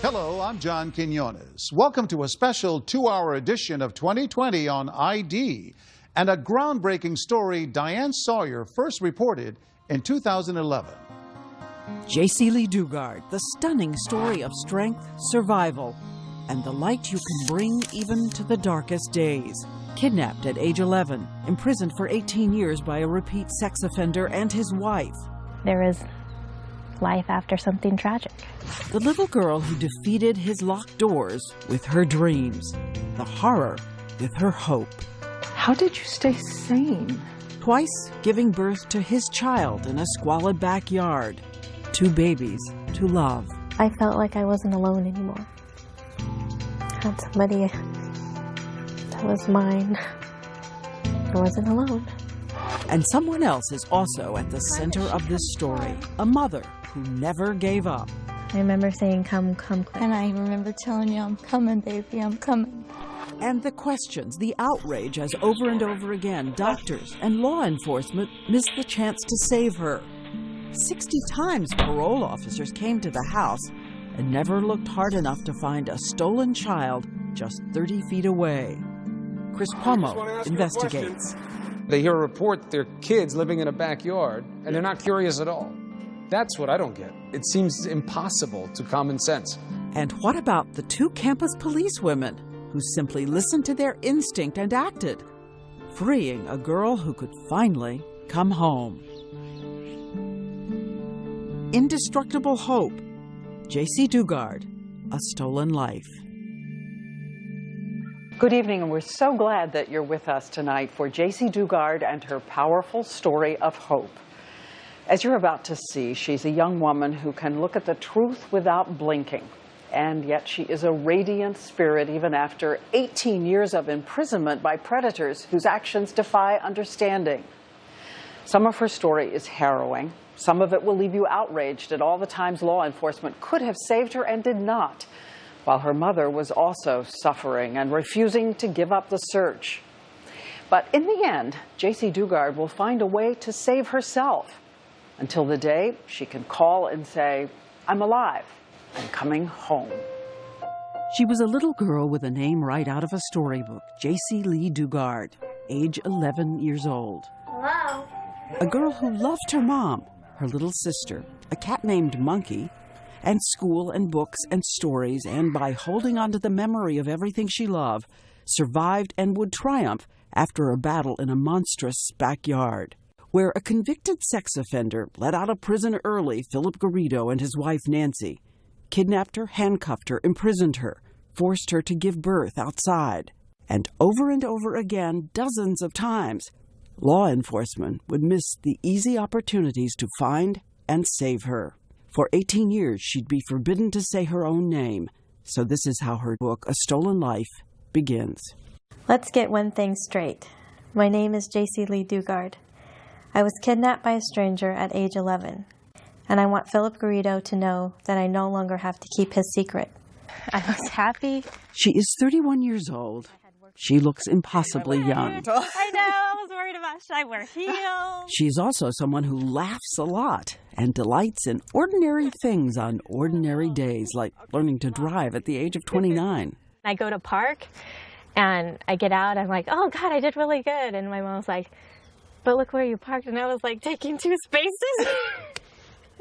Hello, I'm John Quinones. Welcome to a special 2-hour edition of 2020 on ID and a groundbreaking story Diane Sawyer first reported in 2011. Jaycee Lee Dugard, the stunning story of strength, survival, and the light you can bring even to the darkest days. Kidnapped at age 11, imprisoned for 18 years by a repeat sex offender and his wife. There is life after something tragic. The little girl who defeated his locked doors with her dreams. The horror with her hope. How did you stay sane? Twice giving birth to his child in a squalid backyard. 2 babies to love. I felt like I wasn't alone anymore. I had somebody that was mine. I wasn't alone. And someone else is also at the center of this story. A mother who never gave up. I remember saying, come quick. And I remember telling you, I'm coming, baby, I'm coming. And the questions, the outrage as over and over again, doctors and law enforcement missed the chance to save her. 60 times parole officers came to the house and never looked hard enough to find a stolen child just 30 feet away. Chris Cuomo investigates. They hear a report their kids living in a backyard, and they're not curious at all. That's what I don't get. It seems impossible to common sense. And what about the 2 campus police women who simply listened to their instinct and acted, freeing a girl who could finally come home? Indestructible hope. Jaycee Dugard, A Stolen Life. Good evening, and we're so glad that you're with us tonight for Jaycee Dugard and her powerful story of hope. As you're about to see, she's a young woman who can look at the truth without blinking, and yet she is a radiant spirit even after 18 years of imprisonment by predators whose actions defy understanding. Some of her story is harrowing. Some of it will leave you outraged at all the times law enforcement could have saved her and did not, while her mother was also suffering and refusing to give up the search. But in the end, Jaycee Dugard will find a way to save herself until the day she can call and say, I'm alive, I'm coming home. She was a little girl with a name right out of a storybook, Jaycee Lee Dugard, age 11 years old. Hello? A girl who loved her mom, her little sister, a cat named Monkey, and school and books and stories, and by holding on to the memory of everything she loved, survived and would triumph after a battle in a monstrous backyard, where a convicted sex offender let out of prison early Philip Garrido and his wife Nancy, kidnapped her, handcuffed her, imprisoned her, forced her to give birth outside. And over again, dozens of times, law enforcement would miss the easy opportunities to find and save her. For 18 years, she'd be forbidden to say her own name. So this is how her book, A Stolen Life, begins. Let's get one thing straight. My name is Jaycee Lee Dugard. I was kidnapped by a stranger at age 11. And I want Philip Garrido to know that I no longer have to keep his secret. I was happy. She is 31 years old. She looks impossibly young. I know, I was worried about should I wear heels? She's also someone who laughs a lot and delights in ordinary things on ordinary days, like learning to drive at the age of 29. I go to park and I get out, I'm like, oh God, I did really good. And my mom's like, but look where you parked. And I was like, taking 2 spaces.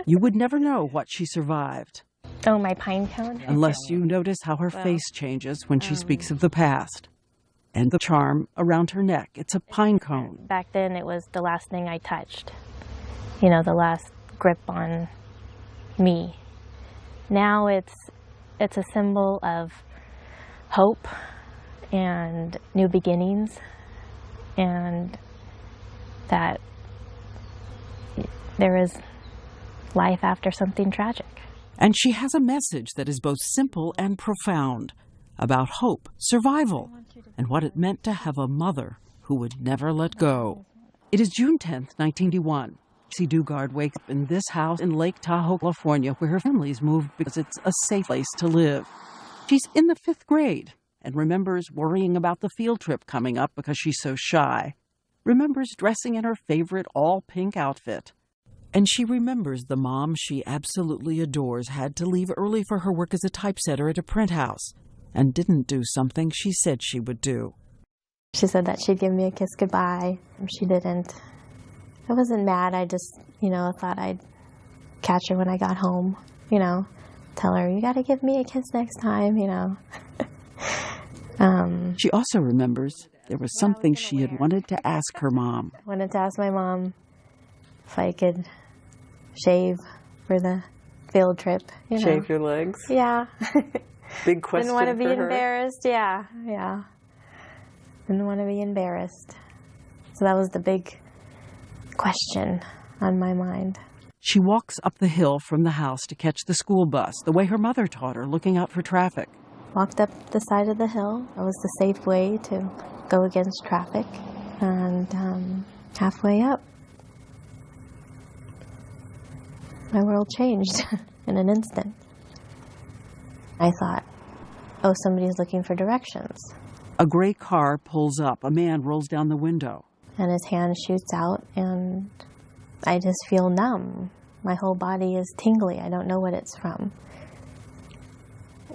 You would never know what she survived. Oh, my pine cone? Unless you notice how her face changes when she speaks of the past. And the charm around her neck, it's a pine cone. Back then, it was the last thing I touched. You know, the last grip on me. Now it's a symbol of hope and new beginnings, and that there is life after something tragic. And she has a message that is both simple and profound about hope, survival, and what it meant to have a mother who would never let go. It is June 10th, 1981. Jaycee Dugard wakes up in this house in Lake Tahoe, California, where her family's moved because it's a safe place to live. She's in the 5th grade and remembers worrying about the field trip coming up because she's so shy. Remembers dressing in her favorite all-pink outfit. And she remembers the mom she absolutely adores had to leave early for her work as a typesetter at a print house and didn't do something she said she would do. She said that she'd give me a kiss goodbye. She didn't. I wasn't mad. I just, thought I'd catch her when I got home, tell her, you got to give me a kiss next time, She also remembers there was something she had wanted to ask her mom. I wanted to ask my mom if I could shave for the field trip. Shave your legs? Yeah. Big question. Didn't want to be for her. embarrassed. Yeah. Didn't want to be embarrassed. So that was the big question on my mind. She walks up the hill from the house to catch the school bus, the way her mother taught her, looking out for traffic. Walked up the side of the hill. That was the safe way to go against traffic. And halfway up, my world changed in an instant. I thought, oh, somebody's looking for directions. A gray car pulls up. A man rolls down the window. And his hand shoots out, and I just feel numb. My whole body is tingly. I don't know what it's from.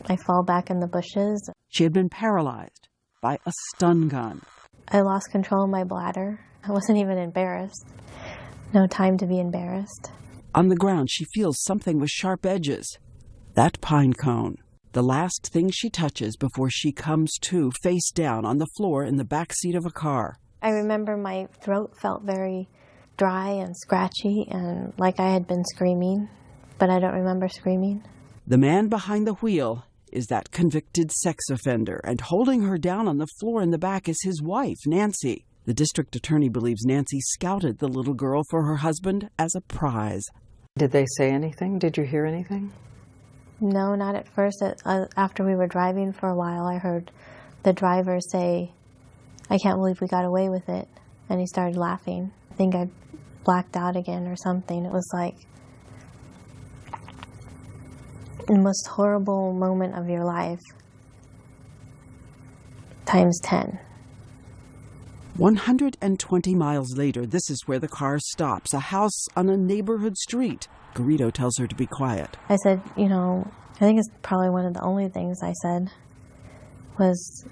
I fall back in the bushes. She had been paralyzed by a stun gun. I lost control of my bladder. I wasn't even embarrassed. No time to be embarrassed. On the ground, she feels something with sharp edges. That pine cone. The last thing she touches before she comes to, face down on the floor in the back seat of a car. I remember my throat felt very dry and scratchy and like I had been screaming, but I don't remember screaming. The man behind the wheel is that convicted sex offender, and holding her down on the floor in the back is his wife, Nancy. The district attorney believes Nancy scouted the little girl for her husband as a prize. Did they say anything? Did you hear anything? No, not at first. After we were driving for a while, I heard the driver say, I can't believe we got away with it. And he started laughing. I think I blacked out again or something. It was like the most horrible moment of your life times 10. 120 miles later, this is where the car stops, a house on a neighborhood street. Garrido tells her to be quiet. I said, I think it's probably one of the only things I said was,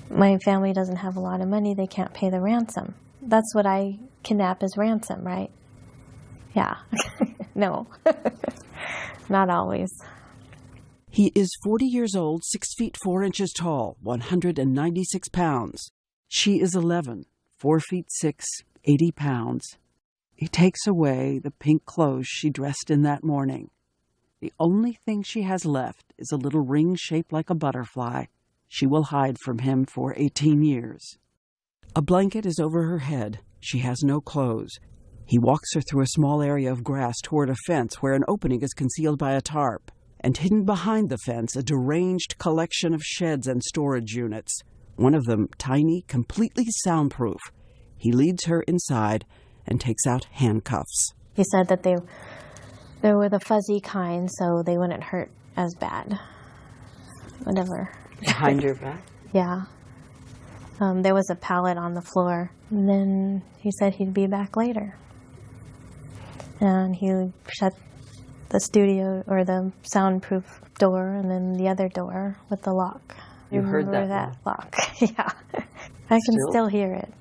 my family doesn't have a lot of money, they can't pay the ransom. That's what I kidnap as ransom, right? Yeah. No. Not always. He is 40 years old, 6 feet 4 inches tall, 196 pounds. She is 11, 4 feet 6, 80 pounds. He takes away the pink clothes she dressed in that morning. The only thing she has left is a little ring shaped like a butterfly. She will hide from him for 18 years. A blanket is over her head. She has no clothes. He walks her through a small area of grass toward a fence where an opening is concealed by a tarp. And hidden behind the fence, a deranged collection of sheds and storage units. One of them tiny, completely soundproof. He leads her inside and takes out handcuffs. He said that they were the fuzzy kind, so they wouldn't hurt as bad. Whatever. Behind your back? Yeah. There was a pallet on the floor. And then he said he'd be back later. And he shut the studio or the soundproof door and then the other door with the lock. You heard Remember that lock? Yeah. I can still hear it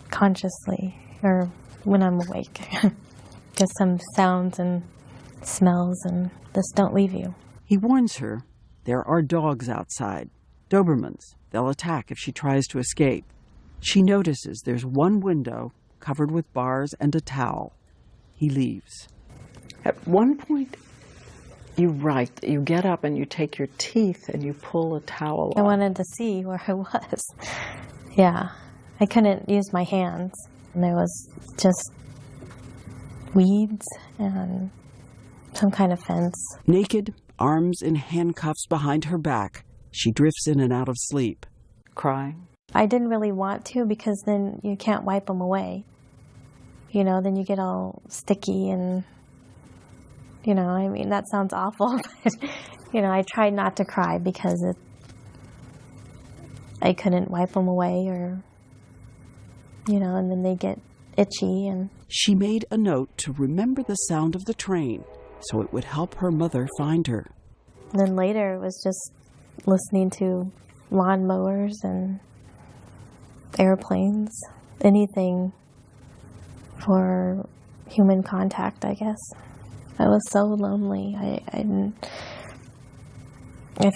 consciously or when I'm awake. Just some sounds and smells and just don't leave you. He warns her there are dogs outside, Dobermans. They'll attack if she tries to escape. She notices there's one window covered with bars and a towel. He leaves. At one point, you write, you get up and you take your teeth and you pull a towel I off. wanted to see where I was. Yeah. I couldn't use my hands. And there was just weeds and some kind of fence. Naked, arms in handcuffs behind her back, she drifts in and out of sleep. Crying? I didn't really want to because then you can't wipe them away. Then you get all sticky and, that sounds awful. But, I tried not to cry because I couldn't wipe them away or, and then they get itchy. And She made a note to remember the sound of the train so it would help her mother find her. And then later it was just listening to lawnmowers and airplanes, anything for human contact, I guess. I was so lonely. I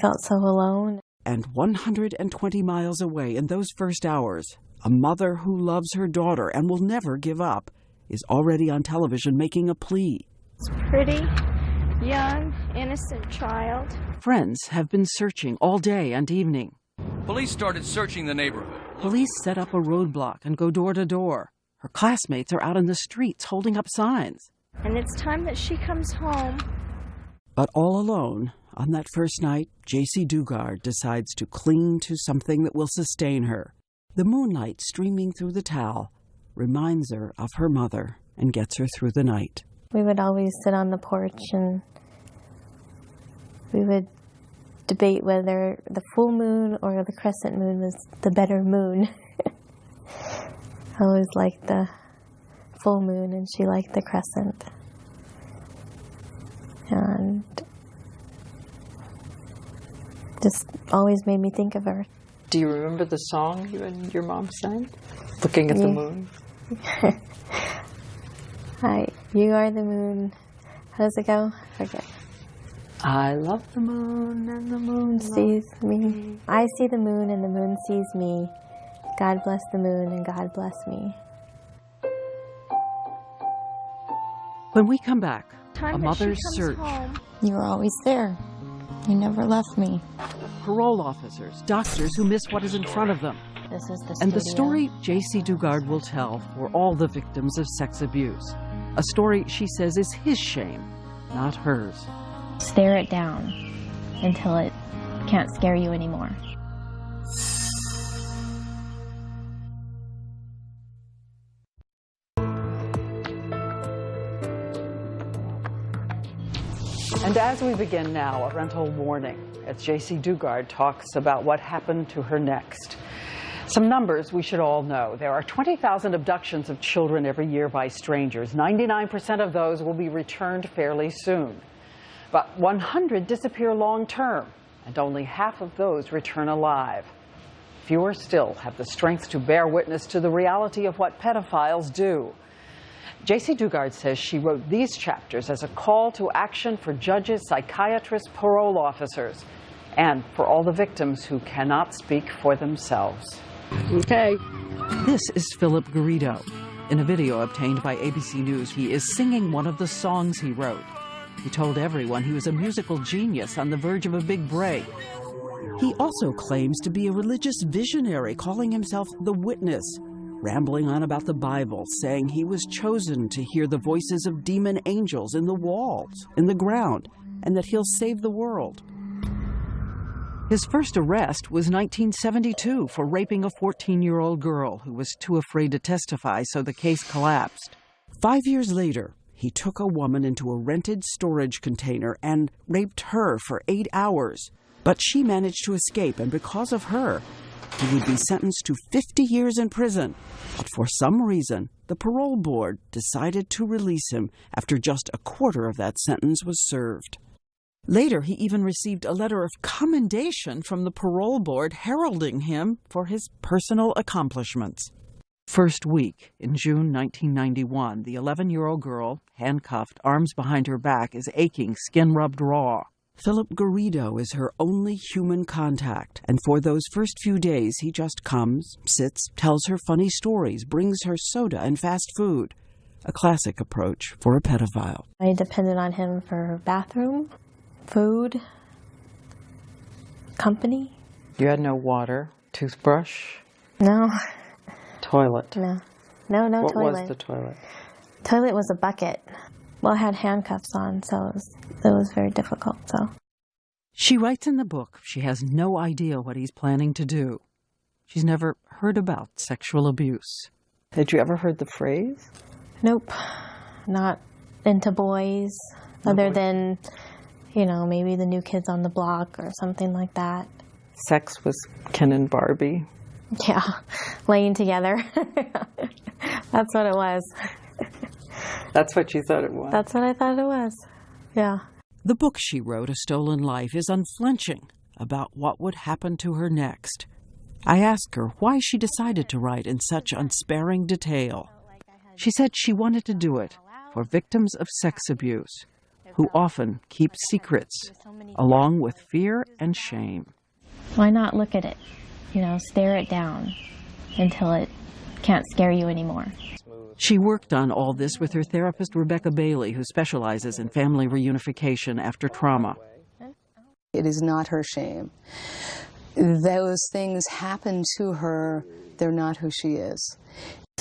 felt so alone. And 120 miles away in those first hours, a mother who loves her daughter and will never give up is already on television making a plea. It's pretty, young, innocent child. Friends have been searching all day and evening. Police started searching the neighborhood. Police set up a roadblock and go door to door. Her classmates are out in the streets holding up signs. And it's time that she comes home. But all alone, on that first night, Jaycee Dugard decides to cling to something that will sustain her. The moonlight streaming through the towel reminds her of her mother and gets her through the night. We would always sit on the porch and we would debate whether the full moon or the crescent moon was the better moon. I always liked the full moon and she liked the crescent. And just always made me think of her. Do you remember the song you and your mom sang? Looking at the moon? Hi, you are the moon. How does it go? I forget. I love the moon and the moon Sees me. I see the moon and the moon sees me. God bless the moon and God bless me. When we come back, Time a that she mother's comes search. home. You were always there. You never left me. Parole officers, doctors who miss what is in front of them. This is the And the studio. story Jaycee Dugard will tell for all the victims of sex abuse. A story she says is his shame, not hers. Stare it down until it can't scare you anymore. And as we begin now, a parental warning as Jaycee Dugard talks about what happened to her next. Some numbers we should all know. There are 20,000 abductions of children every year by strangers. 99% of those will be returned fairly soon. But 100 disappear long term, and only half of those return alive. Fewer still have the strength to bear witness to the reality of what pedophiles do. Jaycee Dugard says she wrote these chapters as a call to action for judges, psychiatrists, parole officers, and for all the victims who cannot speak for themselves. Okay. This is Philip Garrido. In a video obtained by ABC News, he is singing one of the songs he wrote. He told everyone he was a musical genius on the verge of a big break. He also claims to be a religious visionary, calling himself the Witness, rambling on about the Bible, saying he was chosen to hear the voices of demon angels in the walls, in the ground, and that he'll save the world. His first arrest was 1972 for raping a 14-year-old girl who was too afraid to testify, so the case collapsed. 5 years later, he took a woman into a rented storage container and raped her for 8 hours. But she managed to escape, and because of her, he would be sentenced to 50 years in prison. But for some reason, the parole board decided to release him after just a quarter of that sentence was served. Later, he even received a letter of commendation from the parole board heralding him for his personal accomplishments. First week, in June 1991, the 11-year-old girl, handcuffed, arms behind her back, is aching, skin rubbed raw. Philip Garrido is her only human contact, and for those first few days he just comes, sits, tells her funny stories, brings her soda and fast food. A classic approach for a pedophile. I depended on him for bathroom, food, company. You had no water, toothbrush, No, toilet. no What toilet. was the toilet? Toilet was a bucket. Well, I had handcuffs on, so it was very difficult. So She writes in the book she has no idea what he's planning to do. She's never heard about sexual abuse. Had you ever heard the phrase? nope, not into boys, other than, maybe the New Kids on the Block or something like that. Sex was Ken and Barbie. Yeah, laying together. That's what it was. That's what you thought it was? That's what I thought it was. Yeah. The book she wrote, A Stolen Life, is unflinching about what would happen to her next. I asked her why she decided to write in such unsparing detail. She said she wanted to do it for victims of sex abuse, who often keep secrets, along with fear and shame. Why not look at it? You know, stare it down until it can't scare you anymore. She worked on all this with her therapist, Rebecca Bailey, who specializes in family reunification after trauma. It is not her shame. Those things happen to her. They're not who she is.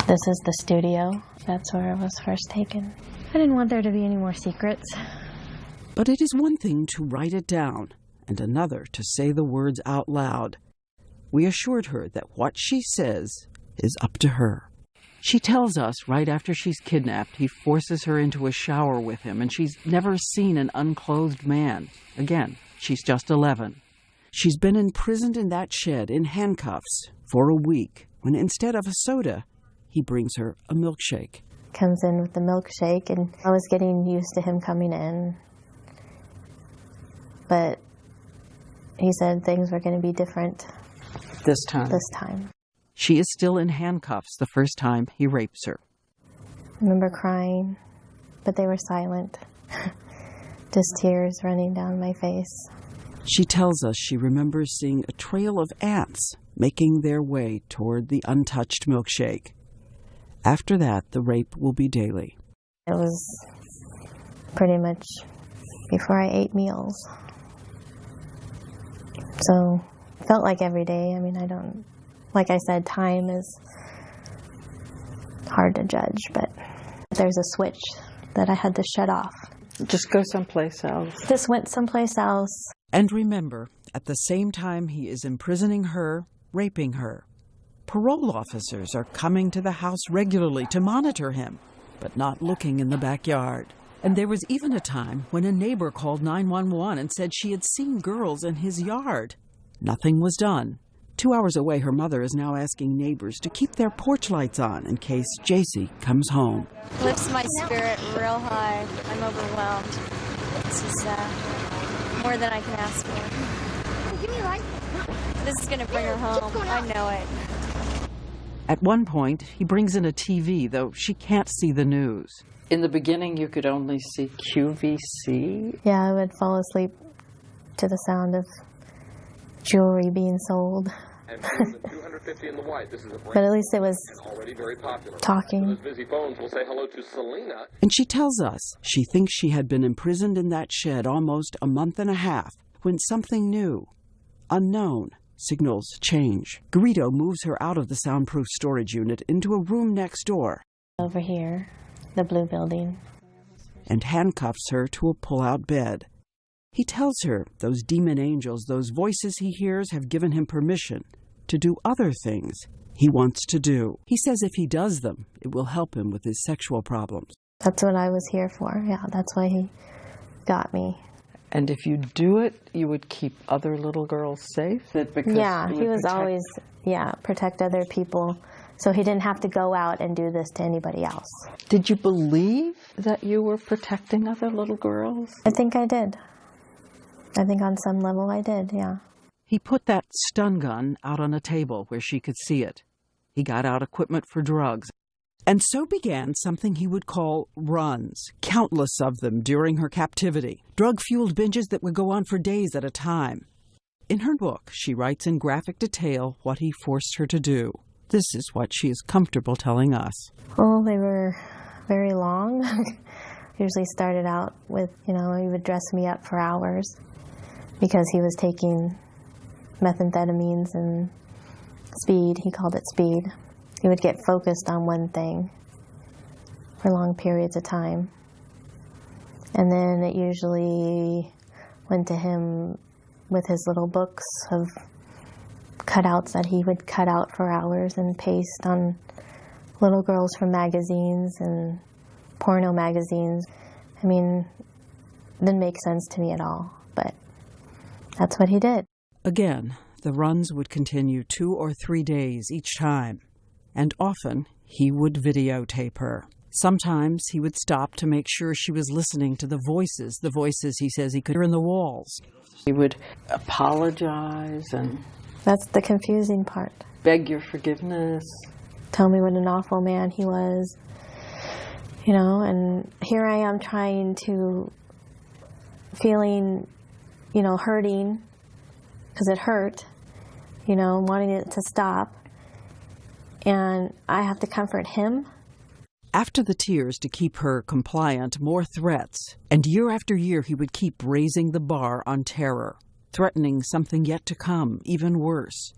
This is the studio. That's where it was first taken. I didn't want there to be any more secrets. But it is one thing to write it down and another to say the words out loud. We assured her that what she says is up to her. She tells us right after she's kidnapped, he forces her into a shower with him, and she's never seen an unclothed man. Again, she's just 11. She's been imprisoned in that shed in handcuffs for a week, when instead of a soda, he brings her a milkshake. Comes in with the milkshake, and I was getting used to him coming in. But he said things were going to be different this time. She is still in handcuffs the first time he rapes her. I remember crying, but they were silent. Just tears running down my face. She tells us she remembers seeing a trail of ants making their way toward the untouched milkshake. After that, the rape will be daily. It was pretty much before I ate meals. So, felt like every day. I mean, like I said, time is hard to judge, but there's a switch that I had to shut off. Just go someplace else. Just went someplace else. And remember, at the same time he is imprisoning her, raping her, parole officers are coming to the house regularly to monitor him, but not looking in the backyard. And there was even a time when a neighbor called 911 and said she had seen girls in his yard. Nothing was done. 2 hours away, her mother is now asking neighbors to keep their porch lights on in case Jaycee comes home. Lifts my spirit real high. I'm overwhelmed. This is more than I can ask for. Give me a light. This is going to bring her home. I know it. At one point, he brings in a TV, though she can't see the news. In the beginning, you could only see QVC? Yeah, I would fall asleep to the sound of jewelry being sold. But at least it was talking. And she tells us she thinks she had been imprisoned in that shed almost a month and a half when something new, unknown, signals change. Garrido moves her out of the soundproof storage unit into a room next door. Over here, the blue building. And handcuffs her to a pull-out bed. He tells her those demon angels, those voices he hears, have given him permission to do other things he wants to do. He says if he does them, it will help him with his sexual problems. That's what I was here for. Yeah, that's why he got me. And if you do it, you would keep other little girls safe? Yeah, he was always, protect other people so he didn't have to go out and do this to anybody else. Did you believe that you were protecting other little girls? I think I did. I think on some level I did, yeah. He put that stun gun out on a table where she could see it. He got out equipment for drugs. And so began something he would call runs, countless of them during her captivity, drug-fueled binges that would go on for days at a time. In her book, she writes in graphic detail what he forced her to do. This is what she is comfortable telling us. Oh, they were very long. Usually started out with, he would dress me up for hours because he was taking methamphetamines and speed. He called it speed. He would get focused on one thing for long periods of time. And then it usually went to him with his little books of cutouts that he would cut out for hours and paste on little girls from magazines and porno magazines. I mean, it didn't make sense to me at all, but that's what he did. Again, the runs would continue 2 or 3 days each time, and often he would videotape her. Sometimes he would stop to make sure she was listening to the voices he says he could hear in the walls. He would apologize and... That's the confusing part. Beg your forgiveness. Tell me what an awful man he was. You know, and here I am trying to, feeling, you know, hurting, because it hurt, you know, wanting it to stop. And I have to comfort him. After the tears to keep her compliant, more threats. And year after year, he would keep raising the bar on terror, threatening something yet to come, even worse.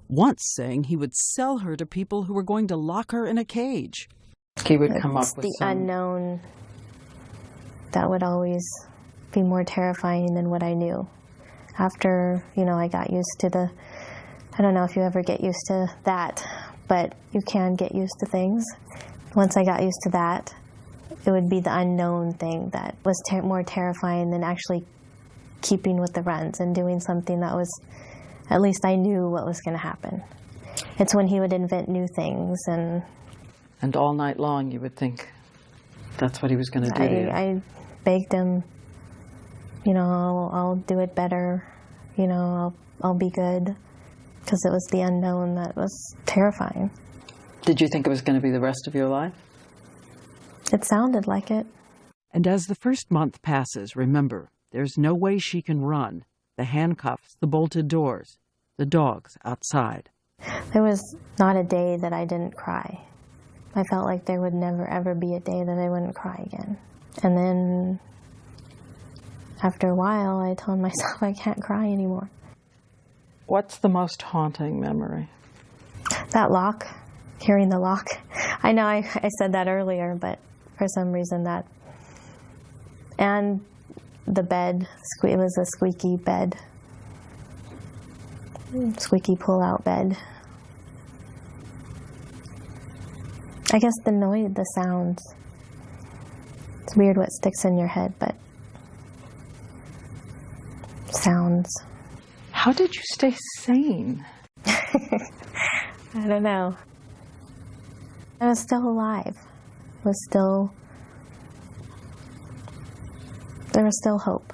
Once saying he would sell her to people who were going to lock her in a cage. He would come up with the unknown that would always be more terrifying than what I knew. After, you know, I got used to the, I don't know if you ever get used to that, but you can get used to things. Once I got used to that, it would be the unknown thing that was more terrifying than actually keeping with the runs and doing something that was, at least I knew what was going to happen. It's when he would invent new things and all night long you would think that's what he was going to do to you. I begged him, you know, I'll do it better, you know, I'll be good, because it was the unknown that was terrifying. Did you think it was going to be the rest of your life? It sounded like it. And as the first month passes, remember, there's no way she can run. The handcuffs, the bolted doors, the dogs outside. There was not a day that I didn't cry. I felt like there would never, ever be a day that I wouldn't cry again. And then, after a while, I told myself I can't cry anymore. What's the most haunting memory? That lock, hearing the lock. I know I said that earlier, but for some reason that. And the bed, it was a squeaky bed. Squeaky pull-out bed. I guess the noise, the sounds. It's weird what sticks in your head, but sounds. How did you stay sane? I don't know. I was still alive. There was still hope.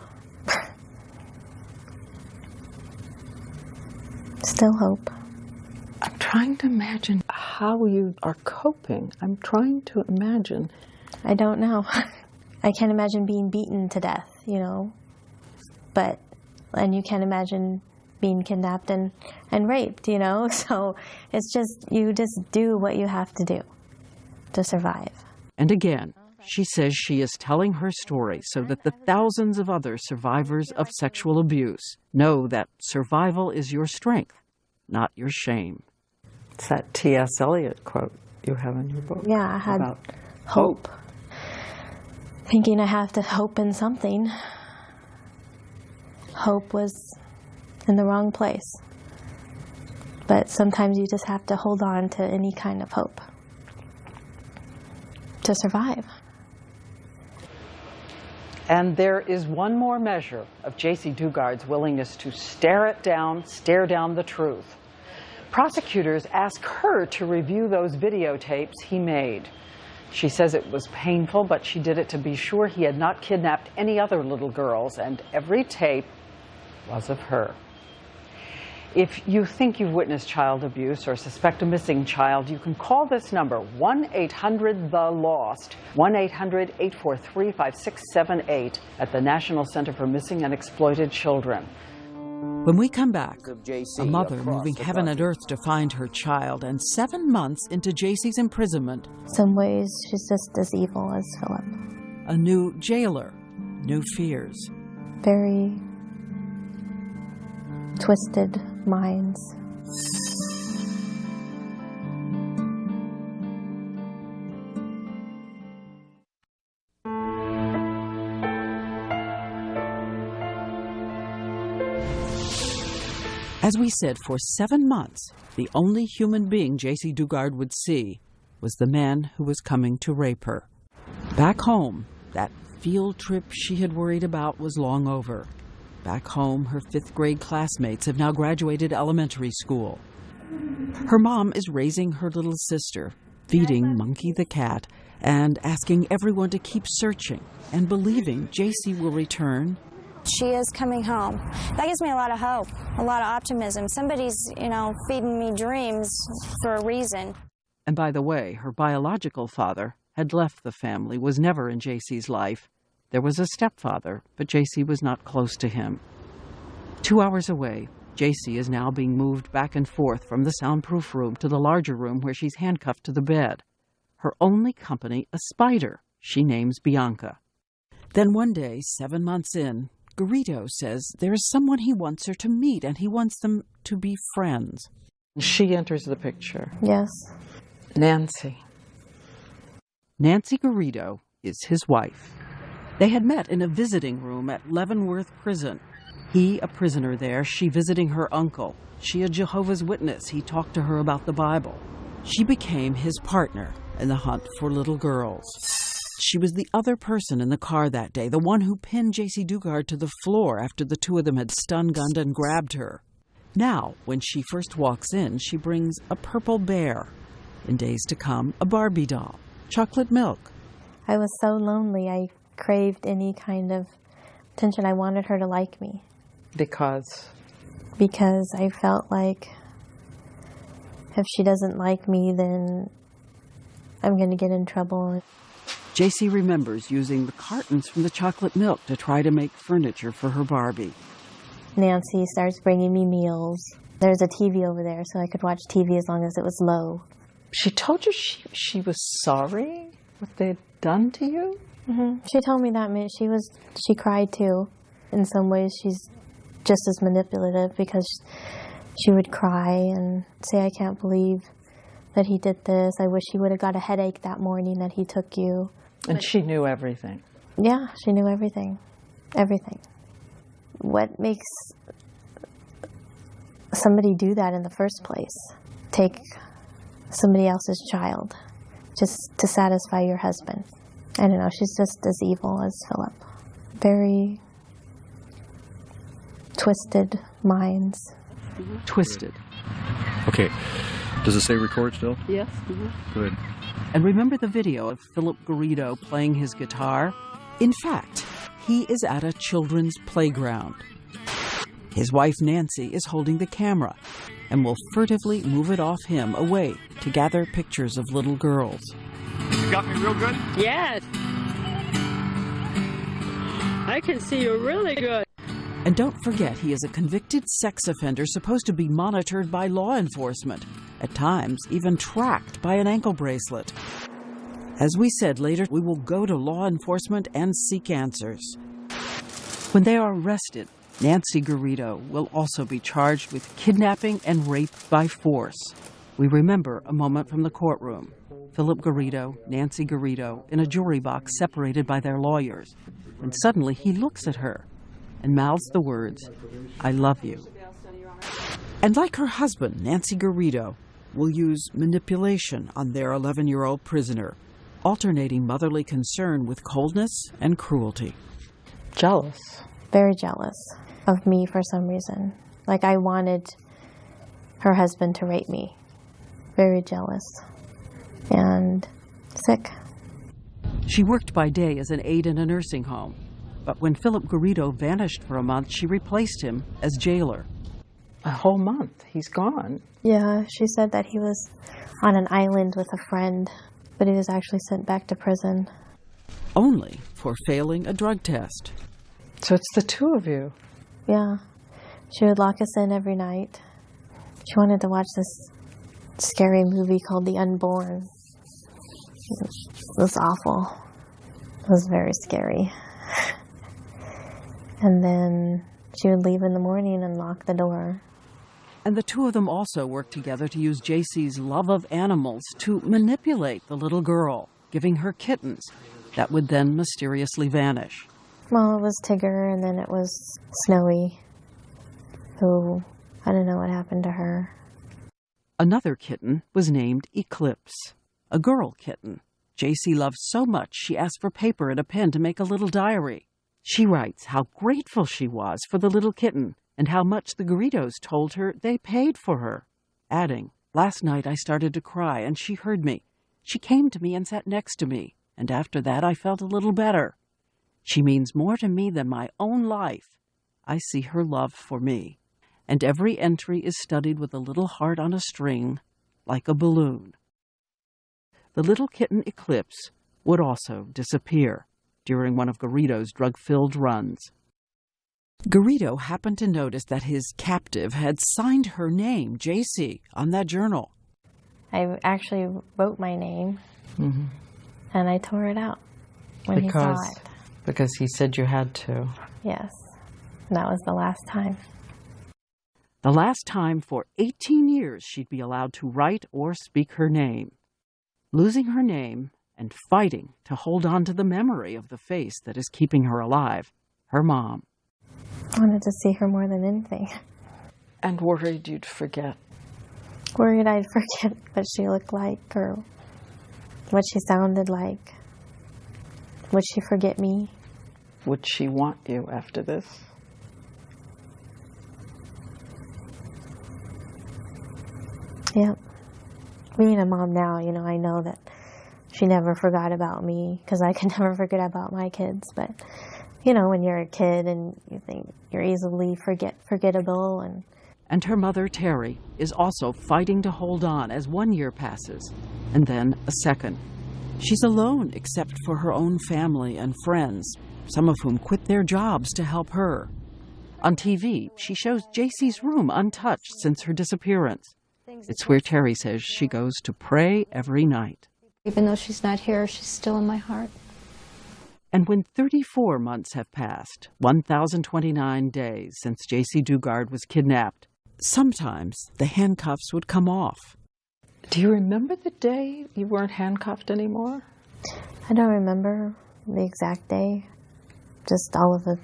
Still hope. I'm trying to imagine how you are coping. I'm trying to imagine. I don't know. I can't imagine being beaten to death, you know. And you can't imagine being kidnapped and raped, you know. So it's just, you just do what you have to do to survive. And again, she says she is telling her story so that the thousands of other survivors of sexual abuse know that survival is your strength, not your shame. It's that T.S. Eliot quote you have in your book. Yeah, I had about hope. Thinking I have to hope in something. Hope was in the wrong place. But sometimes you just have to hold on to any kind of hope to survive. And there is one more measure of Jaycee Dugard's willingness to stare down the truth. Prosecutors ask her to review those videotapes he made. She says it was painful, but she did it to be sure he had not kidnapped any other little girls, and every tape was of her. If you think you've witnessed child abuse or suspect a missing child, you can call this number, 1-800-THE-LOST, 1-800-843-5678 at the National Center for Missing and Exploited Children. When we come back, a mother moving heaven and earth to find her child, and 7 months into Jaycee's imprisonment. Some ways she's just as evil as Philip. A new jailer, new fears. Very twisted minds. As we said, for 7 months, the only human being Jaycee Dugard would see was the man who was coming to rape her. Back home, that field trip she had worried about was long over. Back home, her 5th grade classmates have now graduated elementary school. Her mom is raising her little sister, feeding Monkey the cat, and asking everyone to keep searching and believing Jaycee will return. She is coming home. That gives me a lot of hope, a lot of optimism. Somebody's, feeding me dreams for a reason. And by the way, her biological father had left the family, was never in Jaycee's life. There was a stepfather, but Jaycee was not close to him. 2 hours away, Jaycee is now being moved back and forth from the soundproof room to the larger room where she's handcuffed to the bed. Her only company, a spider, she names Bianca. Then one day, 7 months in, Garrido says there is someone he wants her to meet, and he wants them to be friends. She enters the picture. Yes. Nancy. Nancy Garrido is his wife. They had met in a visiting room at Leavenworth Prison. He a prisoner there, she visiting her uncle. She a Jehovah's Witness, he talked to her about the Bible. She became his partner in the hunt for little girls. She was the other person in the car that day, the one who pinned Jaycee Dugard to the floor after the two of them had stun-gunned and grabbed her. Now, when she first walks in, she brings a purple bear. In days to come, a Barbie doll, chocolate milk. I was so lonely. I craved any kind of attention. I wanted her to like me. Because I felt like if she doesn't like me, then I'm going to get in trouble. Jaycee remembers using the cartons from the chocolate milk to try to make furniture for her Barbie. Nancy starts bringing me meals. There's a TV over there, so I could watch TV as long as it was low. She told you she was sorry what they'd done to you? Mm-hmm. She told me that she cried too. In some ways, she's just as manipulative because she would cry and say, I can't believe that he did this. I wish he would have got a headache that morning that he took you. And she knew everything. Yeah, she knew everything. Everything. What makes somebody do that in the first place? Take somebody else's child just to satisfy your husband. I don't know, she's just as evil as Philip. Very twisted minds. Twisted. Okay. Does it say record still? Yes. Good. And remember the video of Philip Garrido playing his guitar? In fact, he is at a children's playground. His wife Nancy is holding the camera and will furtively move it off him away to gather pictures of little girls. You got me real good? Yes. I can see you really good. And don't forget, he is a convicted sex offender supposed to be monitored by law enforcement, at times even tracked by an ankle bracelet. As we said later, we will go to law enforcement and seek answers. When they are arrested, Nancy Garrido will also be charged with kidnapping and rape by force. We remember a moment from the courtroom. Philip Garrido, Nancy Garrido, in a jury box separated by their lawyers. And suddenly he looks at her and mouths the words, I love you. And like her husband, Nancy Garrido, will use manipulation on their 11-year-old prisoner, alternating motherly concern with coldness and cruelty. Jealous. Very jealous of me for some reason. Like I wanted her husband to rape me. Very jealous. And sick. She worked by day as an aide in a nursing home. But when Philip Garrido vanished for a month, she replaced him as jailer. A whole month? He's gone? Yeah, she said that he was on an island with a friend, but he was actually sent back to prison. Only for failing a drug test. So it's the two of you? Yeah. She would lock us in every night. She wanted to watch this scary movie called The Unborn. It was awful. It was very scary. And then she would leave in the morning and lock the door. And the two of them also worked together to use Jaycee's love of animals to manipulate the little girl, giving her kittens that would then mysteriously vanish. Well, it was Tigger, and then it was Snowy, who, I don't know what happened to her. Another kitten was named Eclipse, a girl kitten. Jaycee loved so much she asked for paper and a pen to make a little diary. She writes how grateful she was for the little kitten and how much the Garridos told her they paid for her, adding, last night I started to cry and she heard me. She came to me and sat next to me, and after that I felt a little better. She means more to me than my own life. I see her love for me, and every entry is studied with a little heart on a string, like a balloon. The little kitten Eclipse would also disappear during one of Garrido's drug-filled runs. Garrido happened to notice that his captive had signed her name, Jaycee, on that journal. I actually wrote my name, Mm-hmm. and I tore it out when he saw it. Because he said you had to. Yes, and that was the last time. The last time for 18 years she'd be allowed to write or speak her name. Losing her name and fighting to hold on to the memory of the face that is keeping her alive, her mom. I wanted to see her more than anything. And worried you'd forget. Worried I'd forget what she looked like or what she sounded like. Would she forget me? Would she want you after this? Yep. Being a mom now, I know that she never forgot about me because I can never forget about my kids. But, when you're a kid and you think you're easily forgettable. And her mother, Terry, is also fighting to hold on as 1 year passes, and then a second. She's alone except for her own family and friends, some of whom quit their jobs to help her. On TV, she shows Jaycee's room untouched since her disappearance. It's where Terry says she goes to pray every night. Even though she's not here, she's still in my heart. And when 34 months have passed, 1,029 days since Jaycee Dugard was kidnapped, sometimes the handcuffs would come off. Do you remember the day you weren't handcuffed anymore? I don't remember the exact day. Just all of it.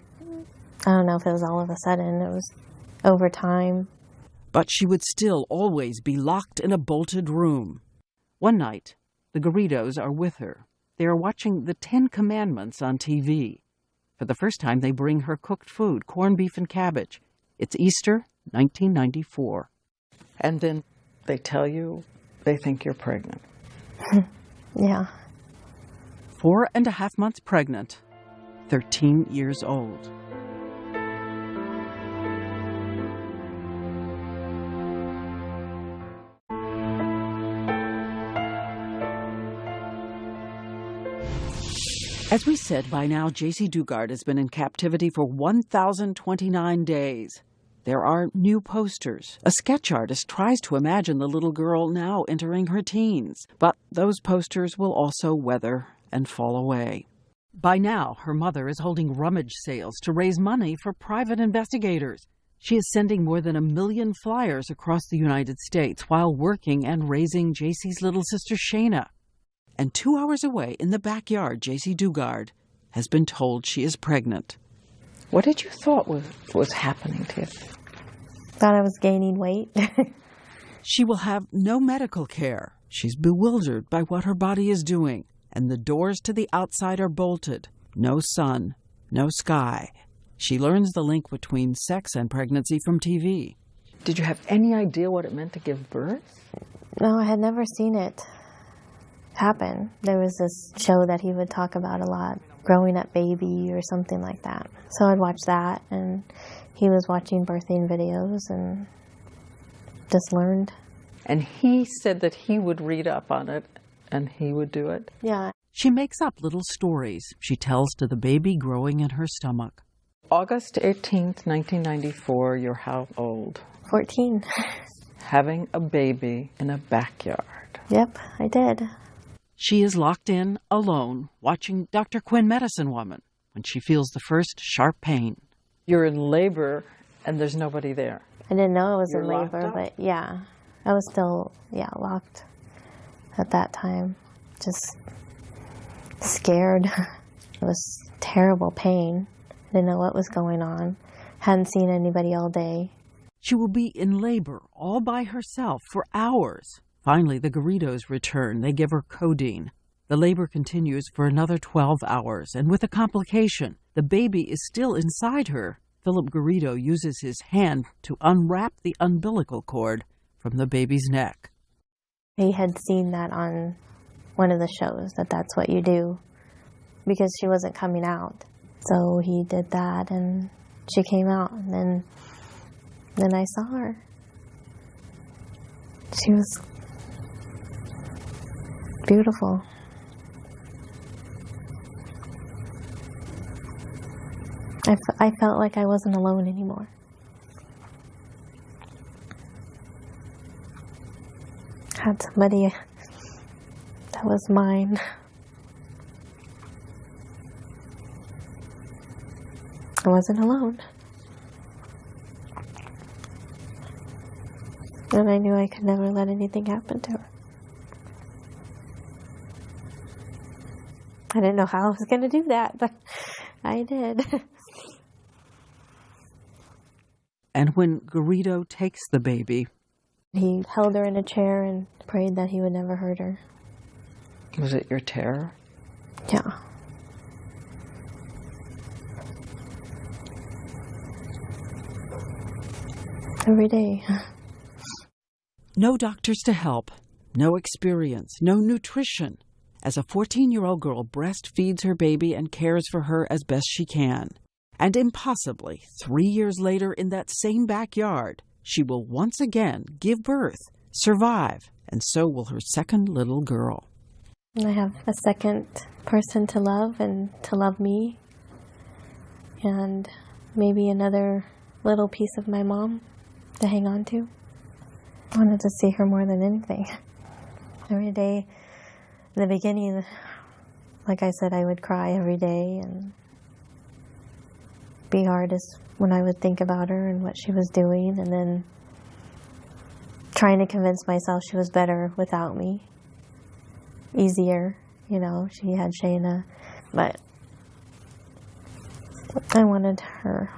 I don't know if it was all of a sudden. It was over time. But she would still always be locked in a bolted room. One night, the Garridos are with her. They are watching the 10 Commandments on TV. For the first time, they bring her cooked food, corned beef and cabbage. It's Easter, 1994. And then they tell you they think you're pregnant. Yeah. 4.5 months pregnant, 13 years old. As we said, by now, Jaycee Dugard has been in captivity for 1,029 days. There are new posters. A sketch artist tries to imagine the little girl now entering her teens, but those posters will also weather and fall away. By now, her mother is holding rummage sales to raise money for private investigators. She is sending more than 1 million flyers across the United States while working and raising Jaycee's little sister Shayna. And 2 hours away in the backyard, Jaycee Dugard has been told she is pregnant. What did you thought was happening to you? Thought I was gaining weight. She will have no medical care. She's bewildered by what her body is doing, and the doors to the outside are bolted. No sun, no sky. She learns the link between sex and pregnancy from TV. Did you have any idea what it meant to give birth? No, I had never seen it happen. There was this show that he would talk about a lot, Growing Up Baby or something like that. So I'd watch that, and he was watching birthing videos and just learned. And he said that he would read up on it and he would do it? Yeah. She makes up little stories she tells to the baby growing in her stomach. August 18th, 1994, you're how old? 14. Having a baby in a backyard. Yep, I did. She is locked in, alone, watching Dr. Quinn Medicine Woman when she feels the first sharp pain. You're in labor and there's nobody there. I didn't know I was in labor, but yeah, I was still, locked at that time. Just scared. It was terrible pain. I didn't know what was going on. Hadn't seen anybody all day. She will be in labor all by herself for hours. Finally, the Garridos return. They give her codeine. The labor continues for another 12 hours, and with a complication, the baby is still inside her. Philip Garrido uses his hand to unwrap the umbilical cord from the baby's neck. He had seen that on one of the shows that that's what you do, because she wasn't coming out. So he did that, and she came out, and then I saw her. She was beautiful. I felt like I wasn't alone anymore. I had somebody that was mine. I wasn't alone. And I knew I could never let anything happen to her. I didn't know how I was going to do that, but I did. And when Garrido takes the baby, he held her in a chair and prayed that he would never hurt her. Was it your terror? Yeah. Every day. No doctors to help, no experience, no nutrition. As a 14-year-old girl breastfeeds her baby and cares for her as best she can. And impossibly, 3 years later in that same backyard, she will once again give birth, survive, and so will her second little girl. I have a second person to love and to love me. And maybe another little piece of my mom to hang on to. I wanted to see her more than anything. Every day, in the beginning, like I said, I would cry every day and be hardest when I would think about her and what she was doing, and then trying to convince myself she was better without me. Easier, you know, she had Shayna, but I wanted her.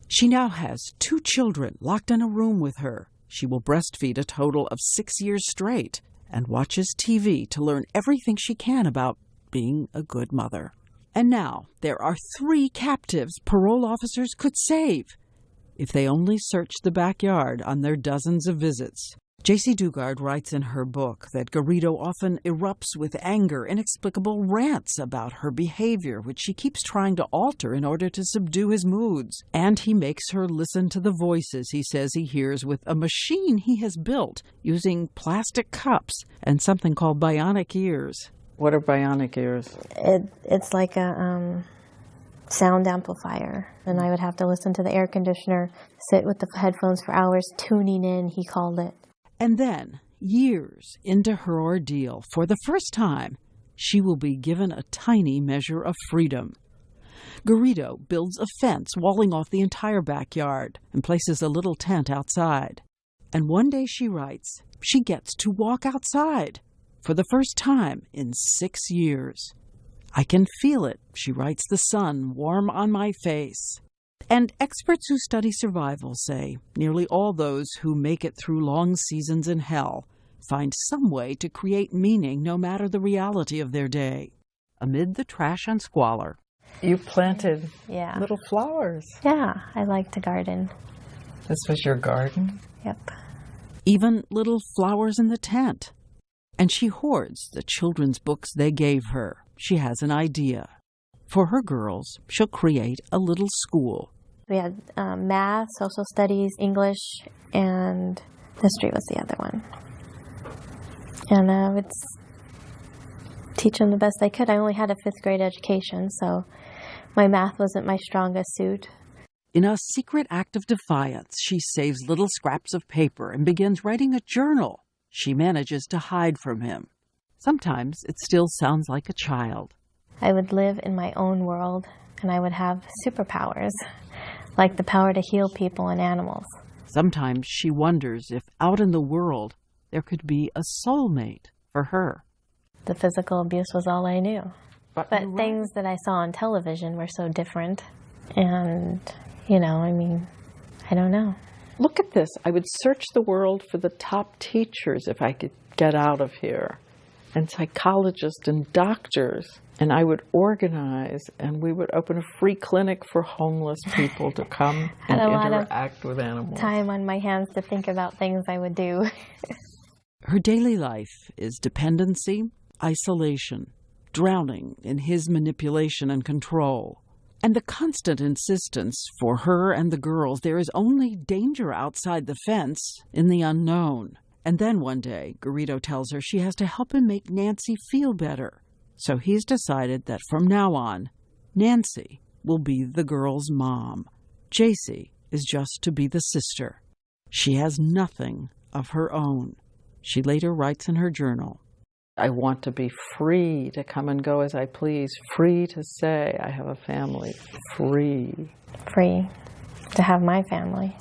She now has 2 children locked in a room with her. She will breastfeed a total of 6 years straight and watches TV to learn everything she can about being a good mother. And now there are 3 captives parole officers could save if they only searched the backyard on their dozens of visits. Jaycee Dugard writes in her book that Garrido often erupts with anger, inexplicable rants about her behavior, which she keeps trying to alter in order to subdue his moods. And he makes her listen to the voices he says he hears with a machine he has built using plastic cups and something called bionic ears. What are bionic ears? It's like a sound amplifier, and I would have to listen to the air conditioner, sit with the headphones for hours, tuning in, he called it. And then, years into her ordeal, for the first time, she will be given a tiny measure of freedom. Garrido builds a fence walling off the entire backyard and places a little tent outside. And one day, she writes, she gets to walk outside for the first time in 6 years. I can feel it, she writes, the sun warm on my face. And experts who study survival say nearly all those who make it through long seasons in hell find some way to create meaning no matter the reality of their day. Amid the trash and squalor, you planted little flowers. Yeah, I like to garden. This was your garden? Yep. Even little flowers in the tent. And she hoards the children's books they gave her. She has an idea. For her girls, she'll create a little school. We had math, social studies, English, and history was the other one. And I would teach them the best I could. I only had a 5th grade education, so my math wasn't my strongest suit. In a secret act of defiance, she saves little scraps of paper and begins writing a journal she manages to hide from him. Sometimes it still sounds like a child. I would live in my own world, and I would have superpowers, like the power to heal people and animals. Sometimes she wonders if out in the world there could be a soulmate for her. The physical abuse was all I knew. But things that I saw on television were so different. And, you know, I mean, I don't know. Look at this. I would search the world for the top teachers if I could get out of here, and psychologists and doctors. And I would organize, and we would open a free clinic for homeless people to come and interact with animals. Time on my hands to think about things I would do. Her daily life is dependency, isolation, drowning in his manipulation and control. And the constant insistence for her and the girls there is only danger outside the fence, in the unknown. And then one day, Garrido tells her she has to help him make Nancy feel better. So he's decided that from now on, Nancy will be the girl's mom. Jaycee is just to be the sister. She has nothing of her own. She later writes in her journal, I want to be free to come and go as I please, free to say I have a family, free. Free to have my family.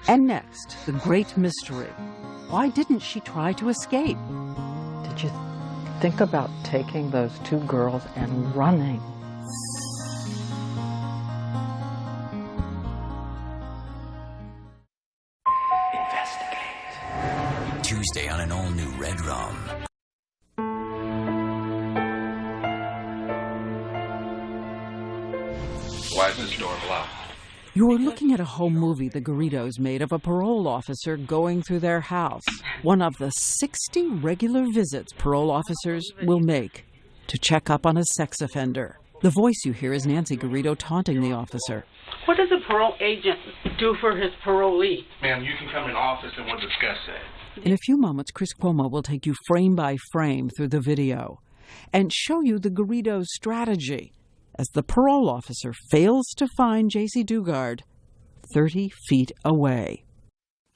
And next, the great mystery. Why didn't she try to escape? Did you think about taking those two girls and running? Tuesday on an all-new Red Rum. Why is this door locked? You're looking at a home movie the Garridos made of a parole officer going through their house. One of the 60 regular visits parole officers will make to check up on a sex offender. The voice you hear is Nancy Garrido taunting the officer. What does a parole agent do for his parolee? Ma'am, you can come in office and we'll discuss that. In a few moments, Chris Cuomo will take you frame by frame through the video and show you the Garrido strategy as the parole officer fails to find Jaycee Dugard 30 feet away.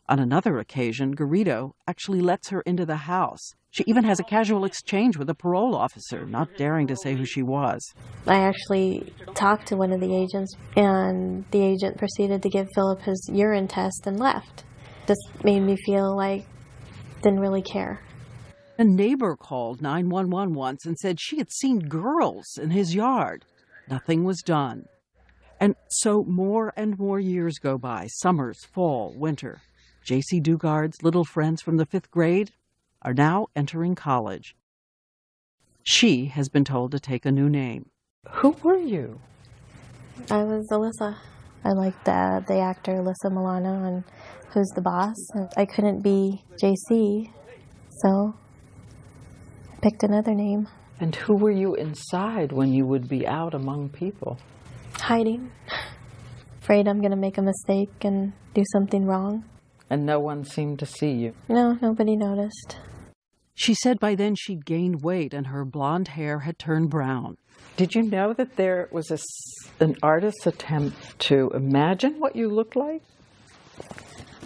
On another occasion, Garrido actually lets her into the house. She even has a casual exchange with a parole officer, not daring to say who she was. I actually talked to one of the agents, and the agent proceeded to give Philip his urine test and left. This made me feel like didn't really care. A neighbor called 911 once and said she had seen girls in his yard. Nothing was done. And so more and more years go by, summers, fall, winter. Jaycee Dugard's little friends from the 5th grade are now entering college. She has been told to take a new name. Who were you? I was Alyssa. I liked the actor Alyssa Milano on Who's the Boss. I couldn't be Jaycee, so I picked another name. And who were you inside when you would be out among people? Hiding. Afraid I'm going to make a mistake and do something wrong. And no one seemed to see you? No, nobody noticed. She said by then she'd gained weight and her blonde hair had turned brown. Did you know that there was an artist's attempt to imagine what you looked like?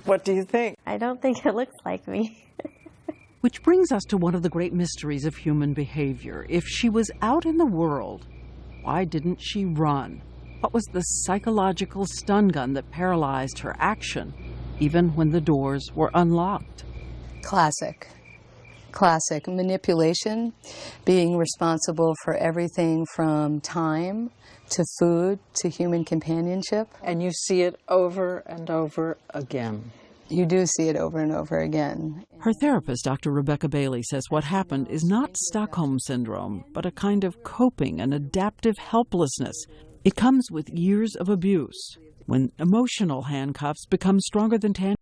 What do you think? I don't think it looks like me. Which brings us to one of the great mysteries of human behavior. If she was out in the world, why didn't she run? What was the psychological stun gun that paralyzed her action, even when the doors were unlocked? Classic. Classic. Manipulation, being responsible for everything from time to food to human companionship. And you see it over and over again. You do see it over and over again. Her therapist, Dr. Rebecca Bailey, says what happened is not Stockholm Syndrome, but a kind of coping and adaptive helplessness. It comes with years of abuse, when emotional handcuffs become stronger than tangible.